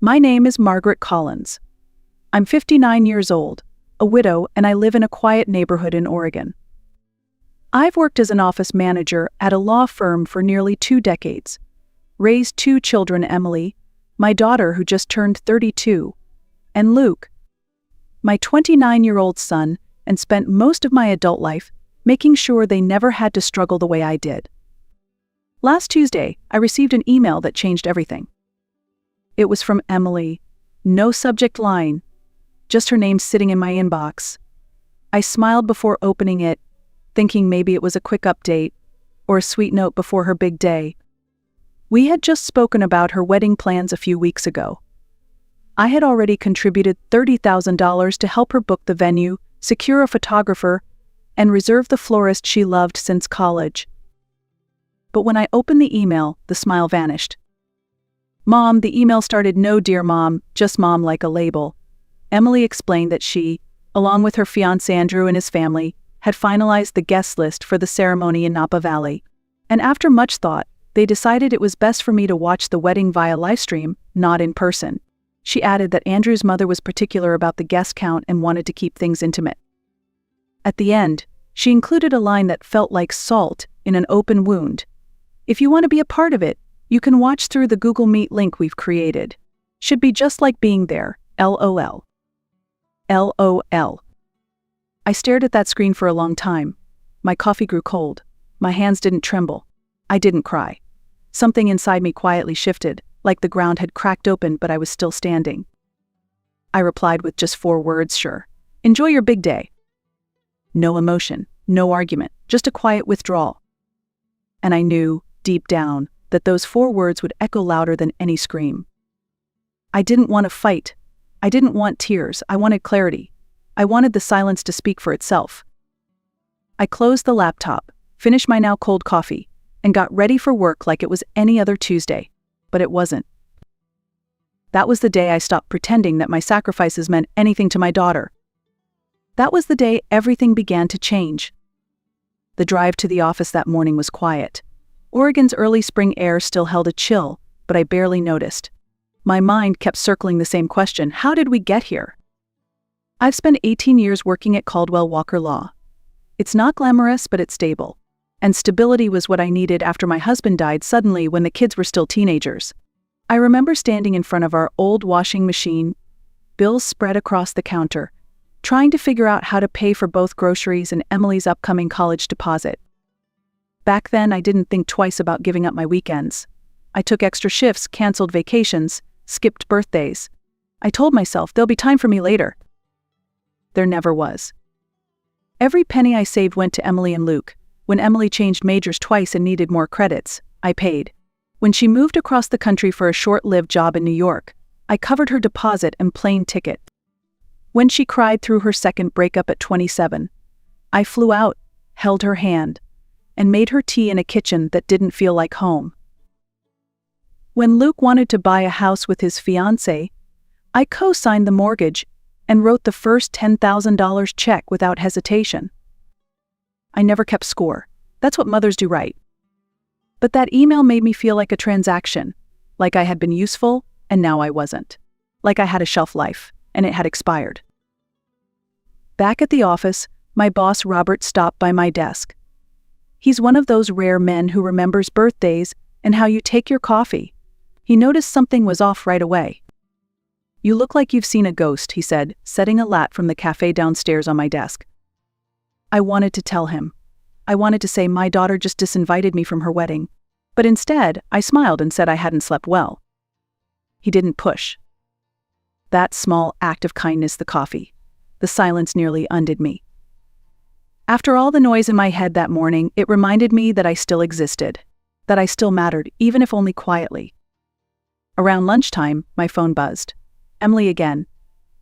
My name is Margaret Collins. I'm 59 years old, a widow, and I live in a quiet neighborhood in Oregon. I've worked as an office manager at a law firm for nearly 2 decades, raised 2 children, Emily, my daughter who just turned 32, and Luke, my 29-year-old son, and spent most of my adult life making sure they never had to struggle the way I did. Last Tuesday, I received an email that changed everything. It was from Emily. No subject line, just her name sitting in my inbox. I smiled before opening it, thinking maybe it was a quick update or a sweet note before her big day. We had just spoken about her wedding plans a few weeks ago. I had already contributed $30,000 to help her book the venue, secure a photographer, and reserve the florist she loved since college. But when I opened the email, the smile vanished. Mom, the email started, "No, dear Mom, just Mom," like a label. Emily explained that she, along with her fiancé Andrew and his family, had finalized the guest list for the ceremony in Napa Valley. And after much thought, they decided it was best for me to watch the wedding via livestream, not in person. She added that Andrew's mother was particular about the guest count and wanted to keep things intimate. At the end, she included a line that felt like salt in an open wound. "If you want to be a part of it, you can watch through the Google Meet link we've created. Should be just like being there, LOL." LOL. I stared at that screen for a long time. My coffee grew cold. My hands didn't tremble. I didn't cry. Something inside me quietly shifted, like the ground had cracked open but I was still standing. I replied with just 4 words, "Sure. Enjoy your big day." No emotion, no argument, just a quiet withdrawal. And I knew, deep down, that those 4 words would echo louder than any scream. I didn't want to fight. I didn't want tears. I wanted clarity. I wanted the silence to speak for itself. I closed the laptop, finished my now cold coffee, and got ready for work like it was any other Tuesday. But it wasn't. That was the day I stopped pretending that my sacrifices meant anything to my daughter. That was the day everything began to change. The drive to the office that morning was quiet. Oregon's early spring air still held a chill, but I barely noticed. My mind kept circling the same question: how did we get here? I've spent 18 years working at Caldwell Walker Law. It's not glamorous, but it's stable. And stability was what I needed after my husband died suddenly when the kids were still teenagers. I remember standing in front of our old washing machine, bills spread across the counter, trying to figure out how to pay for both groceries and Emily's upcoming college deposit. Back then, I didn't think twice about giving up my weekends. I took extra shifts, canceled vacations, skipped birthdays. I told myself there'll be time for me later. There never was. Every penny I saved went to Emily and Luke. When Emily changed majors twice and needed more credits, I paid. When she moved across the country for a short-lived job in New York, I covered her deposit and plane ticket. When she cried through her second breakup at 27, I flew out, held her hand, and made her tea in a kitchen that didn't feel like home. When Luke wanted to buy a house with his fiancée, I co-signed the mortgage and wrote the first $10,000 check without hesitation. I never kept score. That's what mothers do, right? But that email made me feel like a transaction, like I had been useful and now I wasn't, like I had a shelf life and it had expired. Back at the office, my boss Robert stopped by my desk. He's one of those rare men who remembers birthdays and how you take your coffee. He noticed something was off right away. "You look like you've seen a ghost," he said, setting a lat from the cafe downstairs on my desk. I wanted to tell him. I wanted to say my daughter just disinvited me from her wedding. But instead, I smiled and said I hadn't slept well. He didn't push. That small act of kindness, the coffee, the silence nearly undid me. After all the noise in my head that morning, it reminded me that I still existed, that I still mattered, even if only quietly. Around lunchtime, my phone buzzed. Emily again.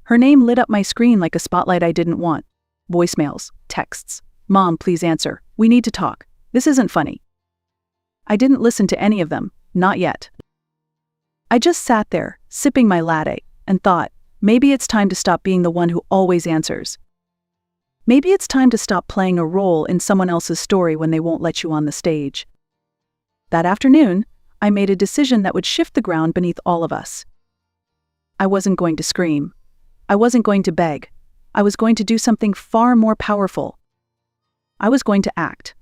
Her name lit up my screen like a spotlight I didn't want. Voicemails, texts. "Mom, please answer. We need to talk. This isn't funny." I didn't listen to any of them, not yet. I just sat there, sipping my latte, and thought, maybe it's time to stop being the one who always answers. Maybe it's time to stop playing a role in someone else's story when they won't let you on the stage. That afternoon, I made a decision that would shift the ground beneath all of us. I wasn't going to scream. I wasn't going to beg. I was going to do something far more powerful. I was going to act.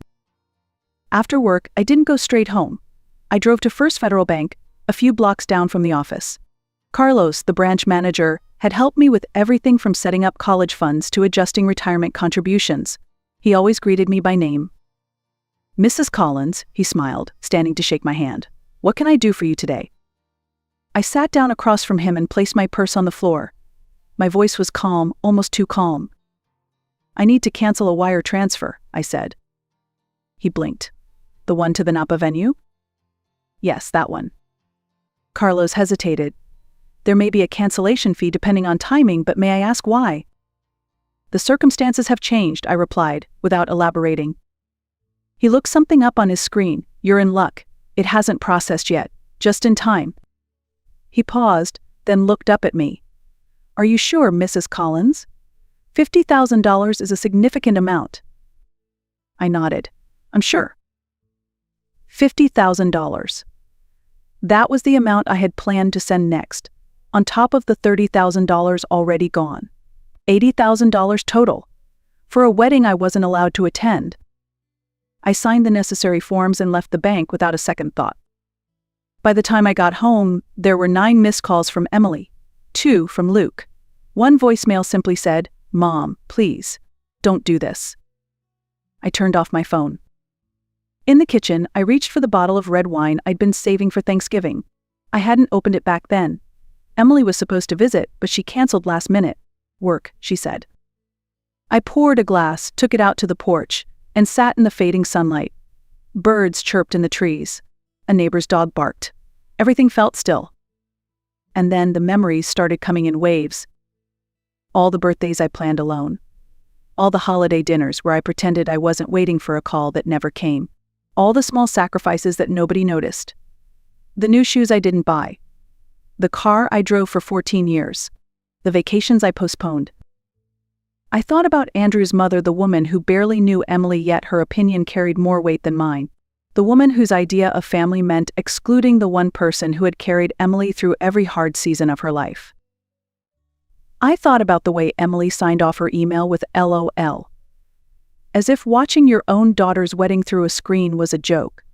After work, I didn't go straight home. I drove to First Federal Bank, a few blocks down from the office. Carlos, the branch manager, had helped me with everything from setting up college funds to adjusting retirement contributions. He always greeted me by name. "Mrs. Collins," he smiled, standing to shake my hand. "What can I do for you today?" I sat down across from him and placed my purse on the floor. My voice was calm, almost too calm. "I need to cancel a wire transfer," I said. He blinked. "The one to the Napa venue?" "Yes, that one." Carlos hesitated. "There may be a cancellation fee depending on timing, but may I ask why?" "The circumstances have changed," I replied, without elaborating. He looked something up on his screen. "You're in luck. It hasn't processed yet. Just in time." He paused, then looked up at me. "Are you sure, Mrs. Collins? $50,000 is a significant amount." I nodded. "I'm sure." $50,000. That was the amount I had planned to send next, on top of the $30,000 already gone. $80,000 total, for a wedding I wasn't allowed to attend. I signed the necessary forms and left the bank without a second thought. By the time I got home, there were 9 missed calls from Emily, 2 from Luke. One voicemail simply said, "Mom, please, don't do this." I turned off my phone. In the kitchen, I reached for the bottle of red wine I'd been saving for Thanksgiving. I hadn't opened it back then. Emily was supposed to visit, but she canceled last minute. "Work," she said. I poured a glass, took it out to the porch, and sat in the fading sunlight. Birds chirped in the trees. A neighbor's dog barked. Everything felt still. And then the memories started coming in waves. All the birthdays I planned alone. All the holiday dinners where I pretended I wasn't waiting for a call that never came. All the small sacrifices that nobody noticed. The new shoes I didn't buy. The car I drove for 14 years. The vacations I postponed. I thought about Andrew's mother, the woman who barely knew Emily, yet her opinion carried more weight than mine. The woman whose idea of family meant excluding the one person who had carried Emily through every hard season of her life. I thought about the way Emily signed off her email with LOL. As if watching your own daughter's wedding through a screen was a joke.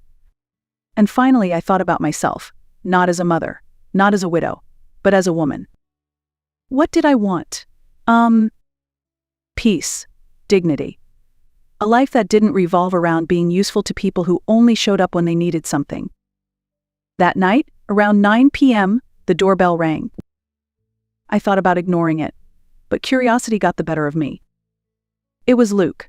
And finally I thought about myself, not as a mother, not as a widow, but as a woman. What did I want? Peace, dignity. A life that didn't revolve around being useful to people who only showed up when they needed something. That night, around 9 p.m., the doorbell rang. I thought about ignoring it, but curiosity got the better of me. It was Luke,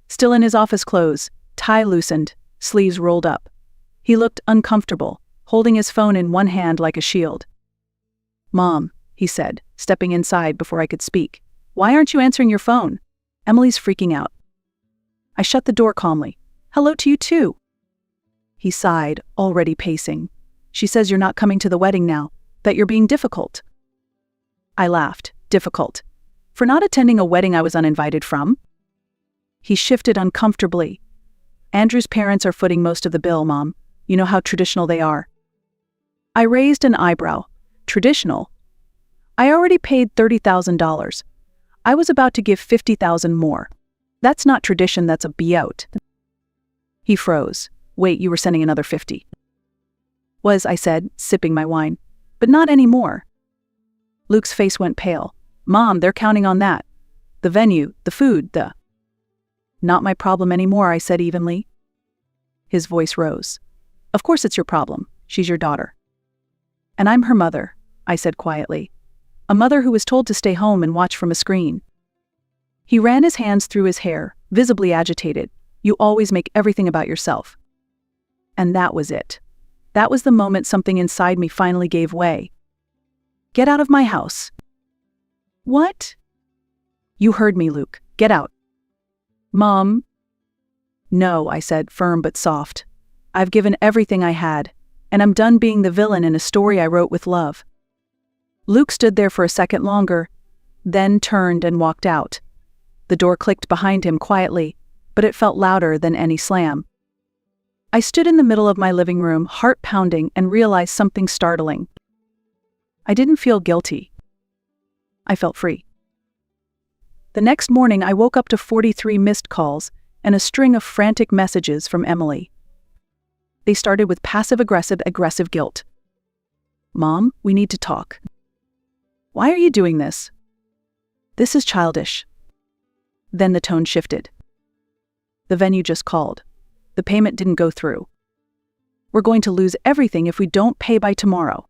still in his office clothes, tie loosened, sleeves rolled up. He looked uncomfortable, holding his phone in one hand like a shield. "Mom," he said, stepping inside before I could speak. "Why aren't you answering your phone? Emily's freaking out." I shut the door calmly. "Hello to you too." He sighed, already pacing. "She says you're not coming to the wedding now, that you're being difficult." I laughed. Difficult? For not attending a wedding I was uninvited from? He shifted uncomfortably. "Andrew's parents are footing most of the bill, Mom. You know how traditional they are." I raised an eyebrow. Traditional? I already paid $30,000. I was about to give $50,000 more. That's not tradition, that's a be-out. He froze. "Wait, you were sending another 50. "Was," I said, sipping my wine. "But not anymore." Luke's face went pale. "Mom, they're counting on that. The venue, the food, the—" "Not my problem anymore," I said evenly. His voice rose. "Of course it's your problem. She's your daughter." "And I'm her mother," I said quietly. "A mother who was told to stay home and watch from a screen." He ran his hands through his hair, visibly agitated. "You always make everything about yourself." And that was it. That was the moment something inside me finally gave way. "Get out of my house." "What?" "You heard me, Luke. Get out." "Mom." "No," I said, firm but soft. "I've given everything I had, and I'm done being the villain in a story I wrote with love." Luke stood there for a second longer, then turned and walked out. The door clicked behind him quietly, but it felt louder than any slam. I stood in the middle of my living room, heart pounding, and realized something startling. I didn't feel guilty. I felt free. The next morning, I woke up to 43 missed calls and a string of frantic messages from Emily. They started with passive-aggressive guilt. "Mom, we need to talk." "Why are you doing this?" "This is childish." Then the tone shifted. "The venue just called. The payment didn't go through. We're going to lose everything if we don't pay by tomorrow.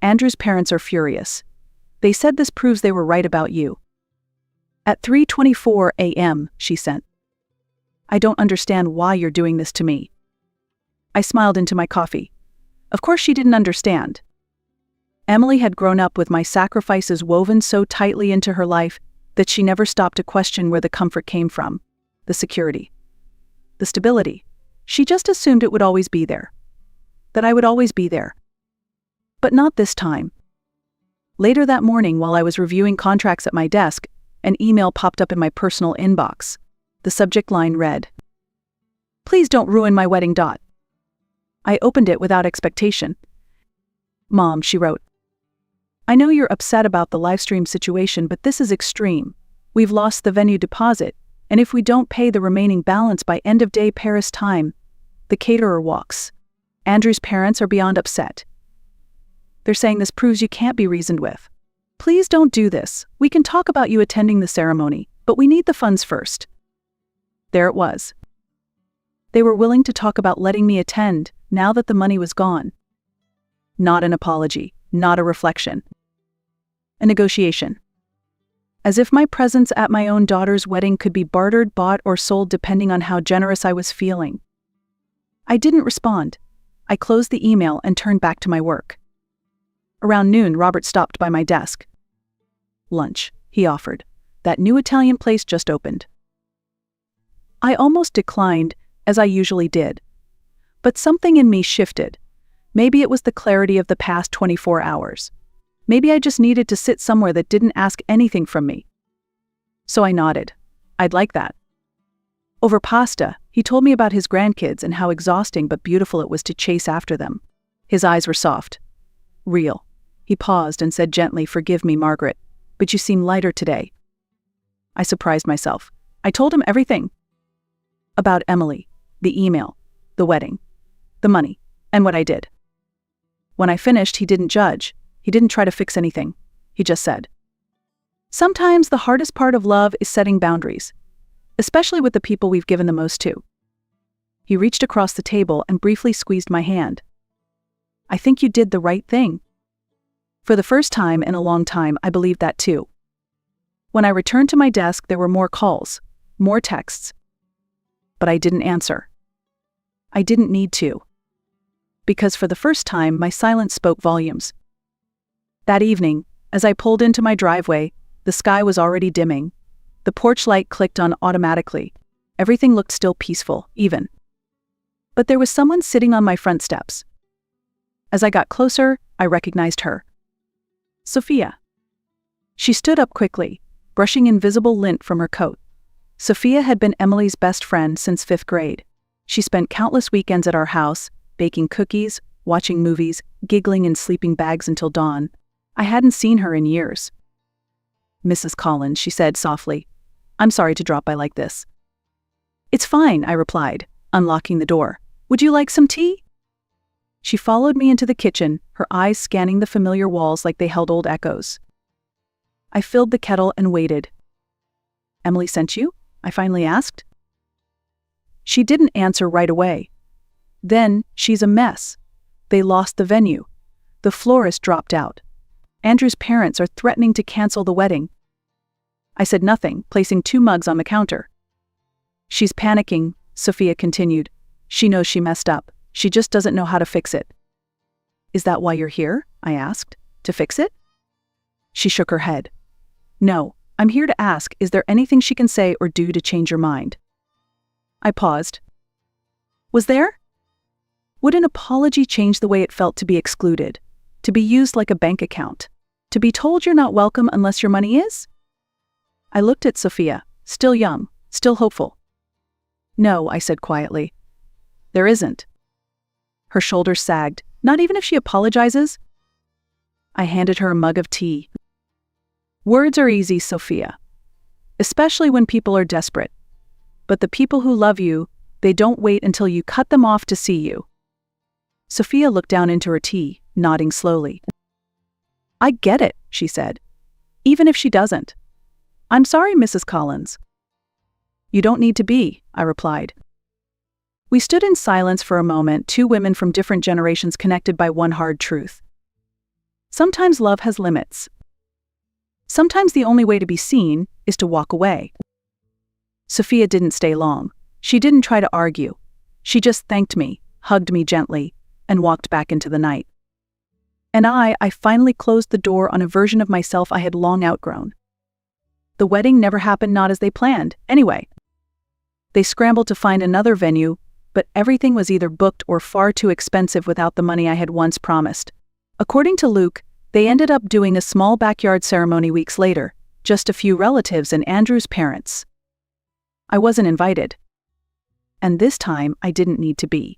Andrew's parents are furious. They said this proves they were right about you." At 3:24 a.m., she sent. "I don't understand why you're doing this to me." I smiled into my coffee. Of course she didn't understand. Emily had grown up with my sacrifices woven so tightly into her life that she never stopped to question where the comfort came from, the security, the stability. She just assumed it would always be there. That I would always be there. But not this time. Later that morning, while I was reviewing contracts at my desk, an email popped up in my personal inbox. The subject line read, "Please don't ruin my wedding. I opened it without expectation. "Mom," she wrote, "I know you're upset about the livestream situation, but this is extreme. We've lost the venue deposit, and if we don't pay the remaining balance by end of day Paris time, the caterer walks. Andrew's parents are beyond upset. They're saying this proves you can't be reasoned with. Please don't do this. We can talk about you attending the ceremony, but we need the funds first." There it was. They were willing to talk about letting me attend now that the money was gone. Not an apology, not a reflection. A negotiation. As if my presence at my own daughter's wedding could be bartered, bought, or sold depending on how generous I was feeling. I didn't respond. I closed the email and turned back to my work. Around noon, Robert stopped by my desk. "Lunch," he offered. "That new Italian place just opened." I almost declined, as I usually did. But something in me shifted. Maybe it was the clarity of the past 24 hours. Maybe I just needed to sit somewhere that didn't ask anything from me. So I nodded. I'd like that. Over pasta, he told me about his grandkids and how exhausting but beautiful it was to chase after them. His eyes were soft. Real. He paused and said gently, "Forgive me, Margaret, but you seem lighter today." I surprised myself. I told him everything. About Emily, the email, the wedding, the money, and what I did. When I finished, he didn't judge. He didn't try to fix anything. He just said, "Sometimes the hardest part of love is setting boundaries, especially with the people we've given the most to." He reached across the table and briefly squeezed my hand. "I think you did the right thing." For the first time in a long time, I believed that too. When I returned to my desk, there were more calls, more texts. But I didn't answer. I didn't need to. Because for the first time, my silence spoke volumes. That evening, as I pulled into my driveway, the sky was already dimming. The porch light clicked on automatically. Everything looked still peaceful, even. But there was someone sitting on my front steps. As I got closer, I recognized her. Sophia. She stood up quickly, brushing invisible lint from her coat. Sophia had been Emily's best friend since 5th grade. She spent countless weekends at our house, baking cookies, watching movies, giggling in sleeping bags until dawn. I hadn't seen her in years. "Mrs. Collins," she said softly, "I'm sorry to drop by like this." "It's fine," I replied, unlocking the door. "Would you like some tea?" She followed me into the kitchen, her eyes scanning the familiar walls like they held old echoes. I filled the kettle and waited. "Emily sent you?" I finally asked. She didn't answer right away. Then, "She's a mess. They lost the venue. The florist dropped out. Andrew's parents are threatening to cancel the wedding." I said nothing, placing 2 mugs on the counter. "She's panicking," Sophia continued. "She knows she messed up. She just doesn't know how to fix it." "Is that why you're here?" I asked. "To fix it?" She shook her head. "No, I'm here to ask, is there anything she can say or do to change your mind?" I paused. Was there? Would an apology change the way it felt to be excluded? To be used like a bank account? To be told you're not welcome unless your money is? I looked at Sophia, still young, still hopeful. "No," I said quietly. "There isn't." Her shoulders sagged. "Not even if she apologizes?" I handed her a mug of tea. Words are easy, Sophia. Especially when people are desperate. But the people who love you, they don't wait until you cut them off to see you. Sophia looked down into her tea, nodding slowly. I get it, she said. Even if she doesn't. I'm sorry, Mrs. Collins. You don't need to be, I replied. We stood in silence for a moment, two women from different generations connected by one hard truth. Sometimes love has limits. Sometimes the only way to be seen is to walk away. Sophia didn't stay long. She didn't try to argue. She just thanked me, hugged me gently, and walked back into the night. And I finally closed the door on a version of myself I had long outgrown. The wedding never happened, not as they planned, anyway. They scrambled to find another venue, but everything was either booked or far too expensive without the money I had once promised. According to Luke, they ended up doing a small backyard ceremony weeks later, just a few relatives and Andrew's parents. I wasn't invited. And this time, I didn't need to be.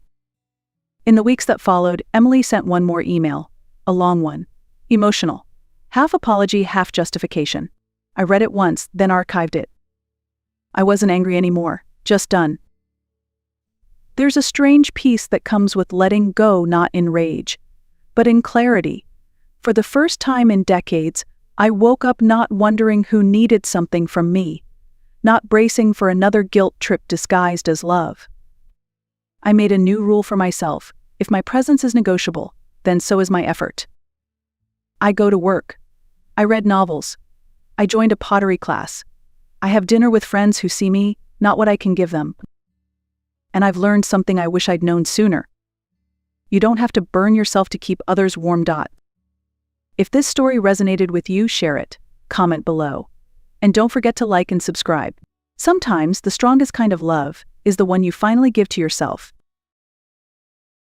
In the weeks that followed, Emily sent one more email, a long one, emotional, half apology, half justification. I read it once, then archived it. I wasn't angry anymore, just done. There's a strange peace that comes with letting go, not in rage, but in clarity. For the first time in decades, I woke up not wondering who needed something from me, not bracing for another guilt trip disguised as love. I made a new rule for myself. If my presence is negotiable, then so is my effort. I go to work. I read novels. I joined a pottery class. I have dinner with friends who see me, not what I can give them. And I've learned something I wish I'd known sooner. You don't have to burn yourself to keep others warm. If this story resonated with you, share it, comment below. And don't forget to like and subscribe. Sometimes the strongest kind of love is the one you finally give to yourself.